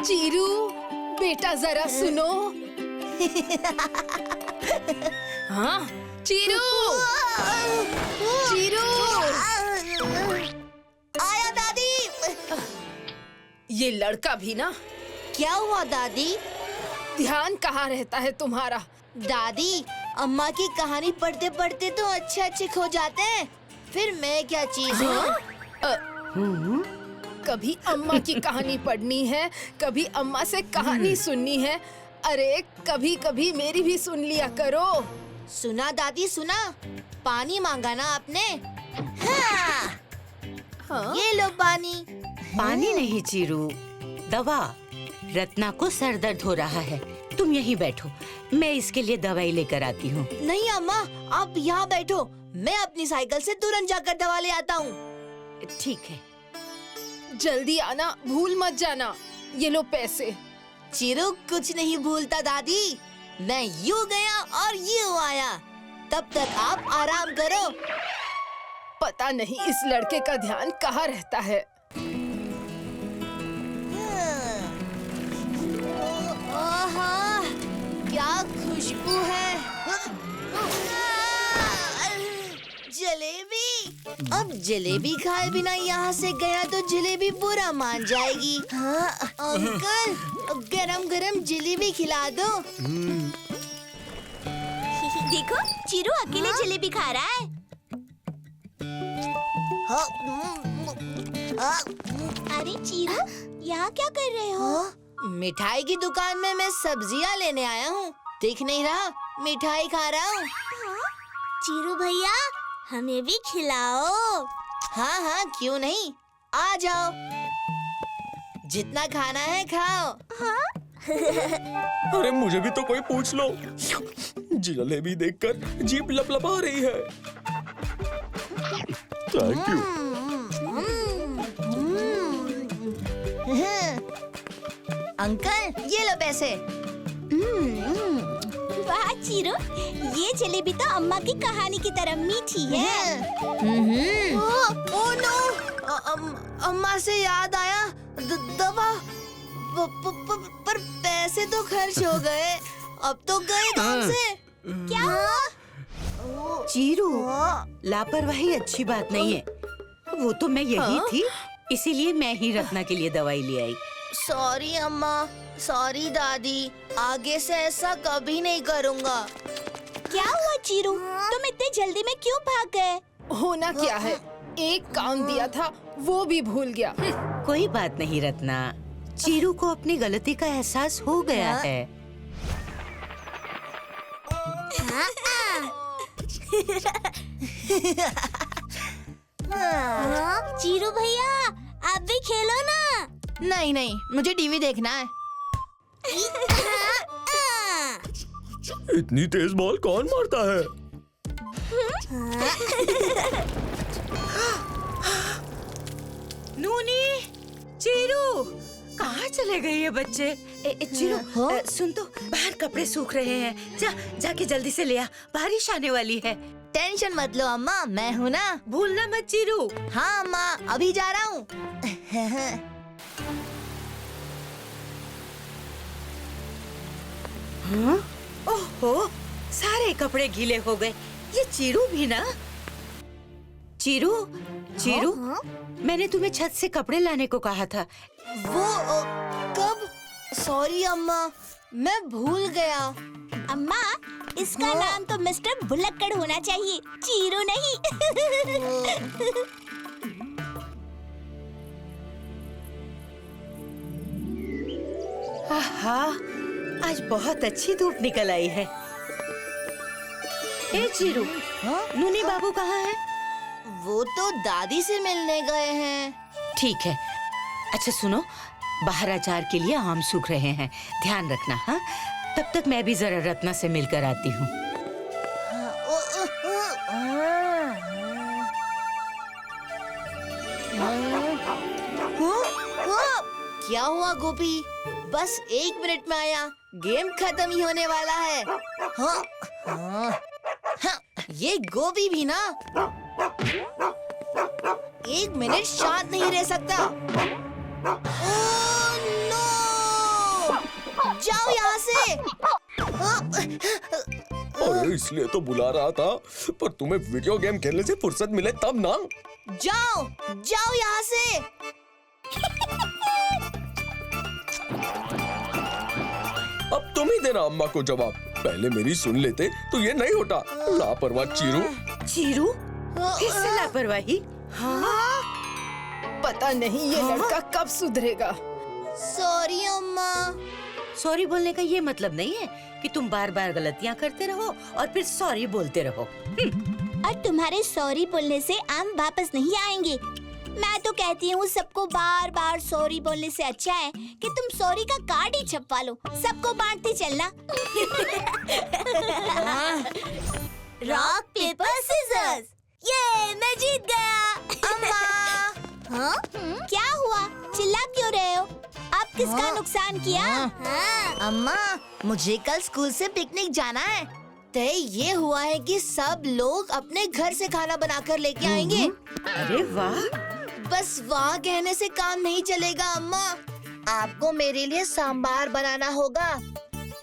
Chiru, बेटा जरा सुनो। हाँ, चीरू, चीरू। आया दादी। ये लड़का भी ना। क्या हुआ दादी? ध्यान कहाँ रहता है तुम्हारा? दादी, अम्मा की कहानी पढ़ते पढ़ते तो अच्छे खो जाते हैं। फिर मैं क्या चीज हूँ? कभी अम्मा की कहानी पढ़नी है, कभी अम्मा से कहानी सुननी है। अरे कभी कभी मेरी भी सुन लिया करो। सुना दादी सुना, पानी मांगा ना आपने? हाँ। हाँ? ये लो पानी। पानी नहीं चीरू, दवा। रत्ना को सर दर्द हो रहा है, तुम यहीं बैठो, मैं इसके लिए दवाई लेकर आती हूँ। नहीं अम्मा, आप यहाँ बैठो, मैं अपनी साइकिल से तुरंत जाकर दवा ले आता हूँ। ठीक है। जल्दी आना, भूल मत जाना। ये लो पैसे। चिरू कुछ नहीं भूलता दादी। मैं यूँ गया और यूँ आया। तब तक आप आराम करो। पता नहीं इस लड़के का ध्यान कहाँ रहता है। आहा, क्या खुशबू है। जलेबी। अब जलेबी खाए बिना यहाँ से गया तो जलेबी बुरा मान जाएगी। हाँ, अंकल, गरम गरम जलेबी खिला दो। देखो, चिरू अकेले जलेबी खा रहा है। अरे चिरू, यहाँ क्या कर रहे हो? मिठाई की दुकान में मैं सब्जियाँ लेने आया हूँ। दिख नहीं रहा, मिठाई खा रहा हूँ। चिरू भैया, हमें भी खिलाओ। हाँ हाँ, क्यों नहीं, आ जाओ। जितना खाना है खाओ। अरे मुझे भी तो कोई पूछ लो। जलेबी देखकर जीभ लपलपा रही है। Thank you. अंकल, ये लो पैसे। वाह चिरू, ये जलेबी तो अम्मा की कहानी की तरह मीठी है। ओह नो, अम्मा से याद आया, दवा। पर पैसे तो खर्च हो गए। अब तो गए काम से। क्या हुआ? चीरू, लापरवाही अच्छी बात नहीं है। वो तो मैं यही थी, इसीलिए मैं ही रत्ना के लिए दवाई ले आई। सॉरी अम्मा, सॉरी दादी, आगे से ऐसा कभी नहीं करूँगा। क्या हुआ चिरू, तुम इतने जल्दी में क्यों भाग गए? होना क्या है, एक काम दिया था वो भी भूल गया। कोई बात नहीं रत्ना, चीरू को अपनी गलती का एहसास हो गया है। चिरू भैया, आप भी खेलो ना। नहीं नहीं, मुझे टीवी देखना है। इतनी तेज बॉल कौन मारता है? नूनी, चीरू, कहाँ चले गए ये बच्चे? चीरू, सुन तो, बाहर कपड़े सूख रहे हैं। जाके जल्दी से ले आ, बारिश आने वाली है। टेंशन मत लो अम्मा, मैं हूँ ना। भूलना मत चीरू। हाँ अम्मा, अभी जा रहा हूँ। हाँ? ओहो, सारे कपड़े गीले हो गए। ये चीरू भी ना। चीरू, चीरू, मैंने तुम्हें छत से कपड़े लाने को कहा था। वो कब? सॉरी अम्मा, मैं भूल गया। अम्मा, इसका नाम तो मिस्टर भुलक्कड़ होना चाहिए, चीरू नहीं। आहा, आज बहुत अच्छी धूप निकल आई है। ए चीरू, नूनी बाबू कहाँ है? वो तो दादी से मिलने गए हैं। ठीक है। अच्छा सुनो, बाहर अचार के लिए आम सूख रहे हैं, ध्यान रखना। हाँ, तब तक मैं भी जरा रत्ना से मिलकर आती हूँ। क्या हुआ गोपी? बस 1 मिनट में आया, गेम खत्म ही होने वाला है। हाँ, हाँ, हाँ, ये गोपी भी ना 1 मिनट शांत नहीं रह सकता। Oh no! अरे इसलिए तो बुला रहा था, पर तुम्हें वीडियो गेम खेलने से फुर्सत मिले तब ना। जाओ जाओ यहाँ से। अब तुम ही देना अम्मा को जवाब। पहले मेरी सुन लेते तो ये नहीं होता। लापरवाह चीरू। चीरू, फिर से लापरवाही? हाँ? पता नहीं ये लड़का कब सुधरेगा। सॉरी अम्मा। सॉरी बोलने का ये मतलब नहीं है कि तुम बार बार गलतियाँ करते रहो और फिर सॉरी बोलते रहो। और तुम्हारे सॉरी बोलने से आम वापस नहीं आएंगे। मैं तो कहती हूँ सबको बार बार सॉरी बोलने से अच्छा है कि तुम सॉरी का कार्ड ही छपवा लो, सबको बांटते चलना। रॉक पेपर सीजर्स, ये मैं जीत गया। अम्मा। हाँ? क्या हुआ? चिल्ला क्यों रहे हो? आप किसका नुकसान किया? अम्मा, मुझे कल स्कूल से पिकनिक जाना है। तय ये हुआ है कि सब लोग अपने घर से खाना बनाकर लेके आएंगे। अरे वाह! बस वाह कहने से काम नहीं चलेगा अम्मा। आपको मेरे लिए सांबार बनाना होगा,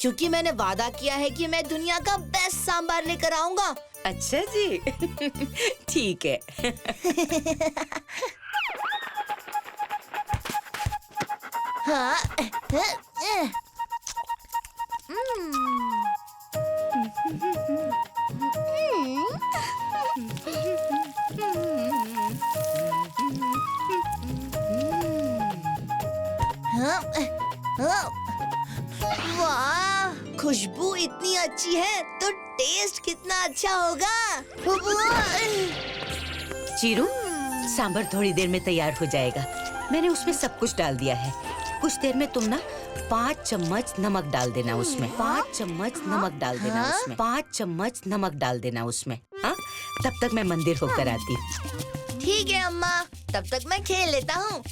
क्योंकि मैंने वादा किया है कि मैं दुनिया का बेस्ट सांबार लेकर आऊंगा। अच्छा जी। ठीक है। हाँ। वाह, खुशबू इतनी अच्छी है तो टेस्ट कितना अच्छा होगा। चीरू, सांभर थोड़ी देर में तैयार हो जाएगा। मैंने उसमें सब कुछ डाल दिया है। कुछ देर में तुम ना 5 चम्मच नमक डाल देना उसमें। 5 चम्मच नमक डाल देना उसमें। 5 चम्मच नमक डाल देना उसमें। हाँ? तब तक मैं मंदिर होकर आती। ठीक है अम्मा, तब तक मैं खेल लेता हूँ।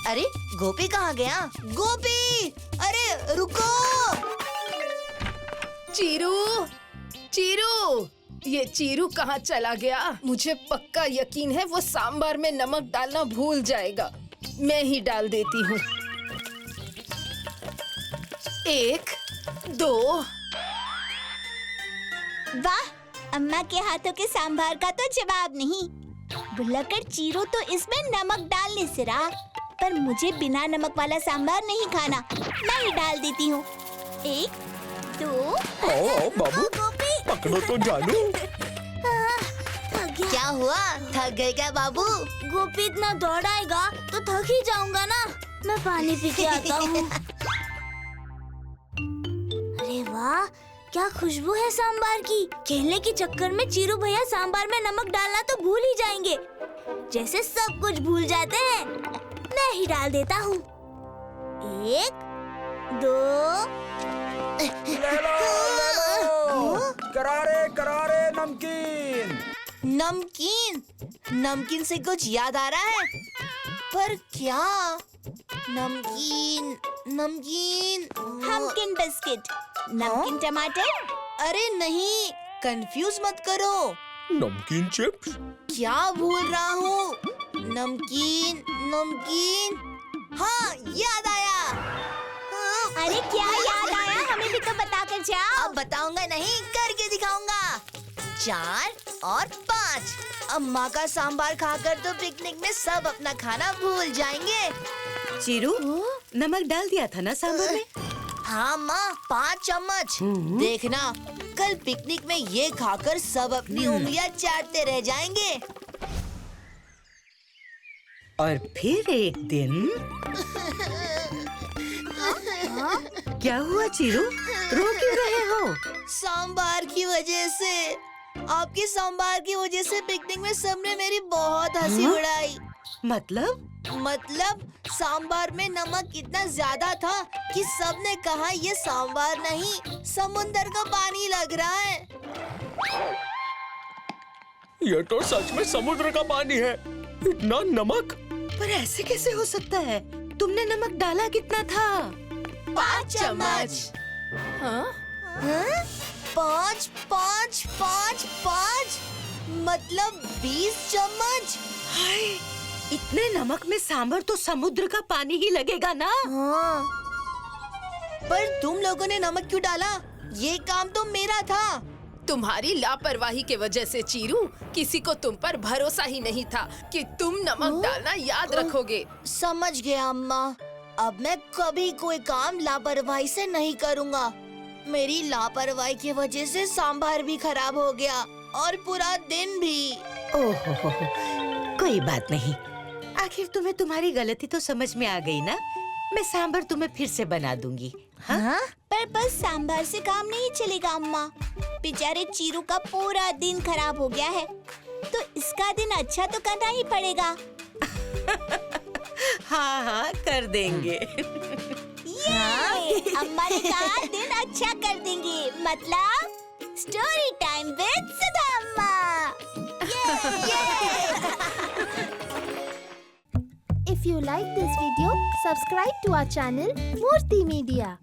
अरे गोपी कहाँ गया? गोपी, अरे रुको। चीरू, चीरू, ये चीरू कहाँ चला गया? मुझे पक्का यकीन है वो सांबार में नमक डालना भूल जाएगा। मैं ही डाल देती हूँ। 1, 2। वाह, अम्मा के हाथों के सांभर का तो जवाब नहीं। भुलक्कड़ चीरू तो इसमें नमक डालने से रहा, पर मुझे बिना नमक वाला सांभर नहीं खाना। मैं ही डाल देती हूँ। 1, 2। आओ बाबू, पकड़ो तो जानू। क्या हुआ? थक गए क्या बाबू? गोपी इतना दौड़ाएगा तो थक ही जाऊंगा ना। मैं पानी पी के आता हूँ। अरे वाह, क्या खुशबू है सांबार की। खेलने के चक्कर में चीरू भैया सांबार में नमक डालना तो भूल ही जाएंगे। जैसे सब कुछ भूल जाते हैं। मैं ही डाल देता हूँ। 1, 2। करारे करारे नमकीन। नमकीन? नमकीन से कुछ याद आ रहा है, पर क्या? नमकीन, नमकीन। हमकिन बिस्किट, नमकीन टमाटर। अरे नहीं, कंफ्यूज मत करो। नमकीन चिप्स? क्या भूल रहा हूँ? नमकीन, नमकीन। हाँ, याद आया। अरे क्या याद आया? हमें भी तो बता कर जाओ। अब बताऊंगा नहीं, करके दिखाऊंगा। 4 और 5। अम्मा का सांबार खाकर तो पिकनिक में सब अपना खाना भूल जाएंगे। चीरू, नमक डाल दिया था ना सांभर में? हाँ माँ, 5 चम्मच। देखना, कल पिकनिक में ये खाकर सब अपनी उंगलियां चाटते रह जाएंगे। और फिर एक दिन क्या हुआ चीरू? रो क्यों रहे हो? सांबार की वजह से, आपके सांबार की वजह से पिकनिक में सबने मेरी बहुत हंसी उड़ाई। मतलब सांबार में नमक इतना ज्यादा था कि सबने कहा ये सांबार नहीं, समुंदर का पानी लग रहा है। ये तो सच में समुद्र का पानी है। इतना नमक? पर ऐसे कैसे हो सकता है? तुमने नमक डाला कितना था? 5 चम्मच। हाँ? 5, 5, 5, 5, मतलब 20 चम्मच। हाय, इतने नमक में सांभर तो समुद्र का पानी ही लगेगा ना? हाँ। पर तुम लोगों ने नमक क्यों डाला? ये काम तो मेरा था। तुम्हारी लापरवाही के वजह से चीरू, किसी को तुम पर भरोसा ही नहीं था कि तुम नमक डालना याद रखोगे। समझ गया अम्मा। अब मैं कभी कोई काम लापरवाही से नहीं करूँगा। मेरी लापरवाही की वजह से सांभर भी खराब हो गया और पूरा दिन भी। ओहो, कोई बात नहीं। आखिर तुम्हें तुम्हारी गलती तो समझ में आ गई ना। मैं सांभर तुम्हें फिर से बना दूंगी। हाँ? पर बस सांभर से काम नहीं चलेगा अम्मा। बेचारे चीरू का पूरा दिन खराब हो गया है, तो इसका दिन अच्छा तो करना ही पड़ेगा। हाँ हाँ, कर देंगे। ये अम्मा ने कहा दिन अच्छा कर देंगे, मतलब स्टोरी टाइम विद सुधा अम्मा। If you like this video, subscribe to our channel Murthy Media.